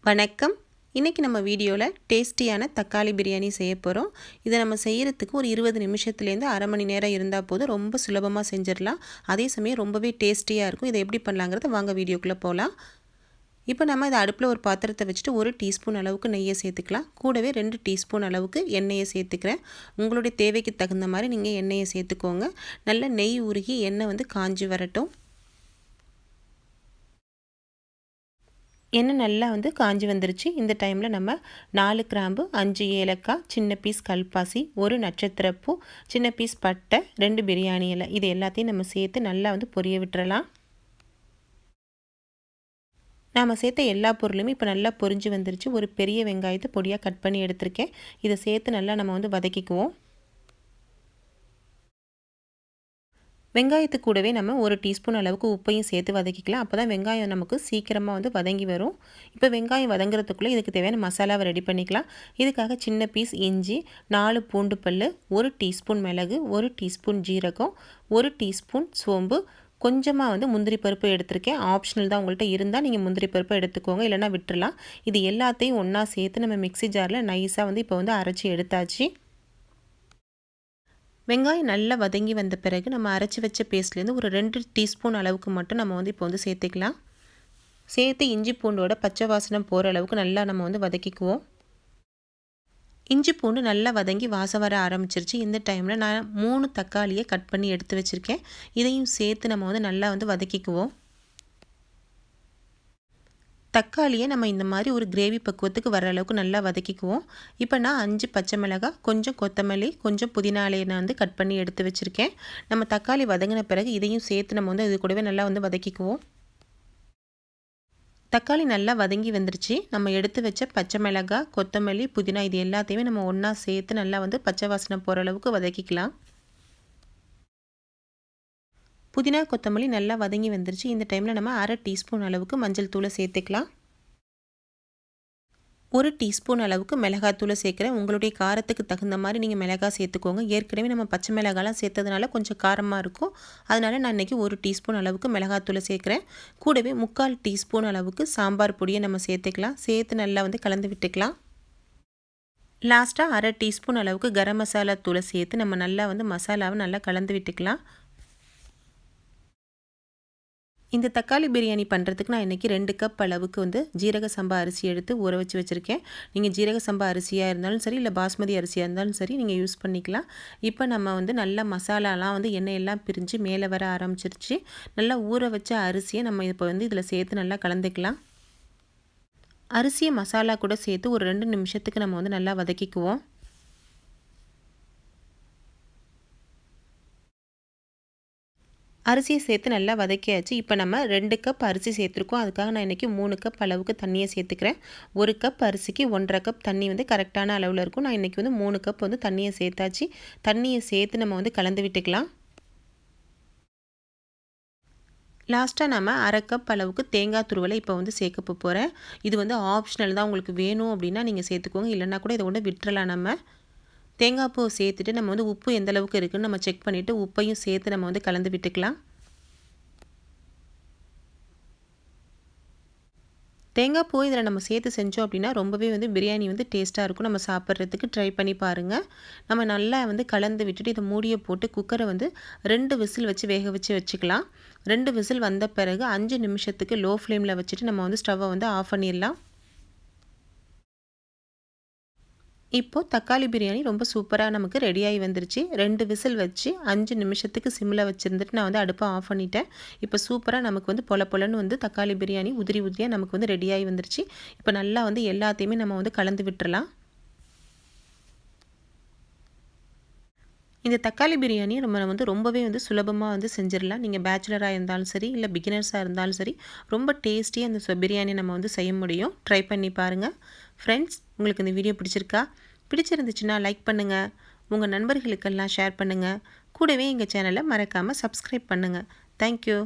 வணக்கம். இன்றைக்கி நம்ம வீடியோவில் டேஸ்டியான தக்காளி பிரியாணி செய்ய போகிறோம். இதை நம்ம செய்கிறதுக்கு ஒரு 20 நிமிஷத்துலேருந்து அரை மணி நேரம் இருந்தால் போதும். ரொம்ப சுலபமாக செஞ்சிடலாம். அதே சமயம் ரொம்பவே டேஸ்டியாக இருக்கும். இதை எப்படி பண்ணலாங்கிறத வாங்க வீடியோக்குள்ளே போகலாம். இப்போ நம்ம இதை அடுப்பில் ஒரு பாத்திரத்தை வச்சுட்டு 1 டீஸ்பூன் அளவுக்கு நெய்யை சேர்த்துக்கலாம். கூடவே 2 டீஸ்பூன் அளவுக்கு எண்ணெயை சேர்த்துக்கிறேன். உங்களுடைய தேவைக்கு தகுந்த மாதிரி நீங்கள் எண்ணெயை சேர்த்துக்கோங்க. நல்ல நெய் உருகி எண்ணெய் காஞ்சி வரட்டும். எண்ணெய் நல்லா காஞ்சி வந்துருச்சு. இந்த டைமில் நம்ம 4 கிராம்பு, 5 ஏலக்காய், சின்ன பீஸ் கல்பாசி, 1 நட்சத்திரப்பூ, சின்ன பீஸ் பட்டை, 2 பிரியாணி இலை, இது எல்லாத்தையும் நம்ம சேர்த்து நல்லா பொரிய விட்டுறலாம். நாம் சேர்த்த எல்லா பொருளுமே இப்போ நல்லா பொரிஞ்சு வந்துருச்சு. ஒரு பெரிய வெங்காயத்தை பொடியாக கட் பண்ணி எடுத்திருக்கேன். இதை சேர்த்து நல்லா நம்ம வதக்கிக்குவோம். வெங்காயத்து கூடவே நம்ம 1 டீஸ்பூன் அளவுக்கு உப்பையும் சேர்த்து வதக்கிக்கலாம். அப்போ தான் வெங்காயம் நமக்கு சீக்கிரமாக வதங்கி வரும். இப்போ வெங்காயம் வதங்குறதுக்குள்ளே இதுக்கு தேவையான மசாலாவை ரெடி பண்ணிக்கலாம். இதுக்காக சின்ன பீஸ் இஞ்சி, 4 பூண்டு பல், 1 டீஸ்பூன் மிளகு, 1 டீஸ்பூன் ஜீரகம், 1 டீஸ்பூன் சோம்பு, கொஞ்சமாக முந்திரி பருப்பு எடுத்திருக்கேன். ஆப்ஷனல் தான், உங்கள்கிட்ட இருந்தால் நீங்கள் முந்திரி பருப்பு எடுத்துக்கோங்க, இல்லைனா விட்டுறலாம். இது எல்லாத்தையும் ஒன்றா சேர்த்து நம்ம மிக்ஸி ஜாரில் நைஸாக இப்போ அரைச்சி எடுத்தாச்சு. வெங்காயம் நல்லா வதங்கி வந்த பிறகு நம்ம அரைச்சி வச்ச பேஸ்ட்லேருந்து ஒரு 2 டீஸ்பூன் அளவுக்கு மட்டும் நம்ம இப்போ சேர்த்துக்கலாம். சேர்த்து இஞ்சி பூண்டோட பச்சை வாசனை போகிற அளவுக்கு நல்லா நம்ம வதக்கிக்குவோம். இஞ்சி பூண்டு நல்லா வதங்கி வாசம் வர ஆரம்பிச்சிருச்சு. இந்த டைமில் நான் 3 தக்காளியை கட் பண்ணி எடுத்து வச்சுருக்கேன். இதையும் சேர்த்து நம்ம நல்லா வதக்கிக்குவோம். தக்காளியை நம்ம இந்த மாதிரி ஒரு கிரேவி பக்குவத்துக்கு வர அளவுக்கு நல்லா வதக்கிக்குவோம். இப்போ நான் 5 பச்சை மிளகாய், கொஞ்சம் கொத்தமல்லி, கொஞ்சம் புதினா இலையை நான் கட் பண்ணி எடுத்து வச்சுருக்கேன். நம்ம தக்காளி வதங்கின பிறகு இதையும் சேர்த்து நம்ம இது கூடவே நல்லா வதக்கிக்குவோம். தக்காளி நல்லா வதங்கி வந்துருச்சு. நம்ம எடுத்து வச்ச பச்சை மிளகாய், கொத்தமல்லி, புதினா இது எல்லாத்தையுமே நம்ம ஒன்றா சேர்த்து நல்லா பச்சை வாசனை போகிற அளவுக்கு வதக்கிக்கலாம். புதினா கொத்தமல்லி நல்லா வதங்கி வந்துருச்சு. இந்த டைமில் நம்ம 1/2 டீஸ்பூன் அளவுக்கு மஞ்சள் தூளை சேர்த்துக்கலாம். 1 டீஸ்பூன் அளவுக்கு மிளகாத்தூளை சேர்க்குறேன். உங்களுடைய காரத்துக்கு தகுந்த மாதிரி நீங்கள் மிளகாய் சேர்த்துக்கோங்க. ஏற்கனவே நம்ம பச்சை மிளகாலாம் சேர்த்ததுனால கொஞ்சம் காரமாக இருக்கும். அதனால் நான் இன்றைக்கி 1 டீஸ்பூன் அளவுக்கு மிளகாத்தூளை சேர்க்குறேன். கூடவே 3/4 டீஸ்பூன் அளவுக்கு சாம்பார் பொடியை நம்ம சேர்த்துக்கலாம். சேர்த்து நல்லா கலந்து விட்டுக்கலாம். லாஸ்ட்டாக 1/2 டீஸ்பூன் அளவுக்கு கரம் மசாலா தூளை சேர்த்து நம்ம நல்லா மசாலாவை நல்லா கலந்து விட்டுக்கலாம். இந்த தக்காளி பிரியாணி பண்ணுறதுக்கு நான் இன்றைக்கி 2 கப் அளவுக்கு ஜீரக சம்பா அரிசி எடுத்து ஊற வச்சு வச்சுருக்கேன். நீங்கள் ஜீரக சம்பா அரிசியாக இருந்தாலும் சரி, இல்லை பாஸ்மதி அரிசியாக இருந்தாலும் சரி, நீங்கள் யூஸ் பண்ணிக்கலாம். இப்போ நம்ம நல்லா மசாலாலாம் எண்ணெயெல்லாம் பிரிஞ்சு மேலே வர ஆரம்பிச்சிருச்சு. நல்லா ஊற வச்ச அரிசியை நம்ம இப்போ இதில் சேர்த்து நல்லா கலந்துக்கலாம். அரிசியை மசாலா கூட சேர்த்து ஒரு 2 நிமிஷத்துக்கு நம்ம நல்லா வதக்கிக்குவோம். அரிசியை சேர்த்து நல்லா வதக்கியாச்சு. இப்போ நம்ம 2 கப் அரிசி சேர்த்துருக்கோம். அதுக்காக நான் இன்றைக்கி 3 கப் அளவுக்கு தண்ணியை சேர்த்துக்கிறேன். 1 கப் அரிசிக்கு 1.5 கப் தண்ணி கரெக்டான அளவில் இருக்கும். நான் இன்றைக்கி 3 கப் தண்ணியை சேர்த்தாச்சு. தண்ணியை சேர்த்து நம்ம கலந்து விட்டுக்கலாம். லாஸ்ட்டாக நம்ம 1/2 கப் அளவுக்கு தேங்காய் துருவலை இப்போ சேர்க்க போகிறேன். இது ஆப்ஷனல் தான், உங்களுக்கு வேணும் அப்படின்னா நீங்கள் சேர்த்துக்கோங்க, இல்லைன்னா கூட இதை விட்டுறலாம். நம்ம தேங்காய் பூவை சேர்த்துட்டு நம்ம உப்பு எந்த அளவுக்கு இருக்குதுன்னு நம்ம செக் பண்ணிவிட்டு உப்பையும் சேர்த்து நம்ம கலந்து விட்டுக்கலாம். தேங்காய் பூ இதில் நம்ம சேர்த்து செஞ்சோம் அப்படின்னா ரொம்பவே பிரியாணி டேஸ்ட்டாக இருக்கும். நம்ம சாப்பிட்றதுக்கு ட்ரை பண்ணி பாருங்கள். நம்ம நல்லா கலந்து விட்டுட்டு இதை மூடியை போட்டு குக்கரை 2 விசில் வச்சு வேக வச்சுக்கலாம். 2 விசில் வந்த பிறகு 5 நிமிஷத்துக்கு லோ ஃப்ளேமில் வச்சுட்டு நம்ம ஸ்டவ்வை ஆஃப் பண்ணிடலாம். இப்போது தக்காளி பிரியாணி ரொம்ப சூப்பராக நமக்கு ரெடியாகி வந்துருச்சு. 2 விசில் வச்சு 5 நிமிஷத்துக்கு சிம்மில் வச்சுருந்துட்டு நான் அடுப்பை ஆஃப் பண்ணிட்டேன். இப்போ சூப்பராக நமக்கு பொல பொலன்னு தக்காளி பிரியாணி உதிரி உதிரியாக நமக்கு ரெடியாகி வந்துருச்சு. இப்போ நல்லா எல்லாத்தையுமே நம்ம கலந்து விட்டுறலாம். இந்த தக்காளி பிரியாணி நம்ம ரொம்பவே சுலபமாக செஞ்சிடலாம். நீங்கள் பேச்சுலராக இருந்தாலும் சரி, இல்லை பிகினர்ஸாக இருந்தாலும் சரி, ரொம்ப டேஸ்டியாக அந்த பிரியாணி நம்ம செய்ய முடியும். ட்ரை பண்ணி பாருங்கள். ஃப்ரெண்ட்ஸ், உங்களுக்கு இந்த வீடியோ பிடிச்சிருந்துச்சுன்னா லைக் பண்ணுங்கள், உங்கள் நண்பர்களுக்கெல்லாம் ஷேர் பண்ணுங்கள். கூடவே எங்கள் சேனலை மறக்காமல் சப்ஸ்கிரைப் பண்ணுங்கள். தேங்க்யூ.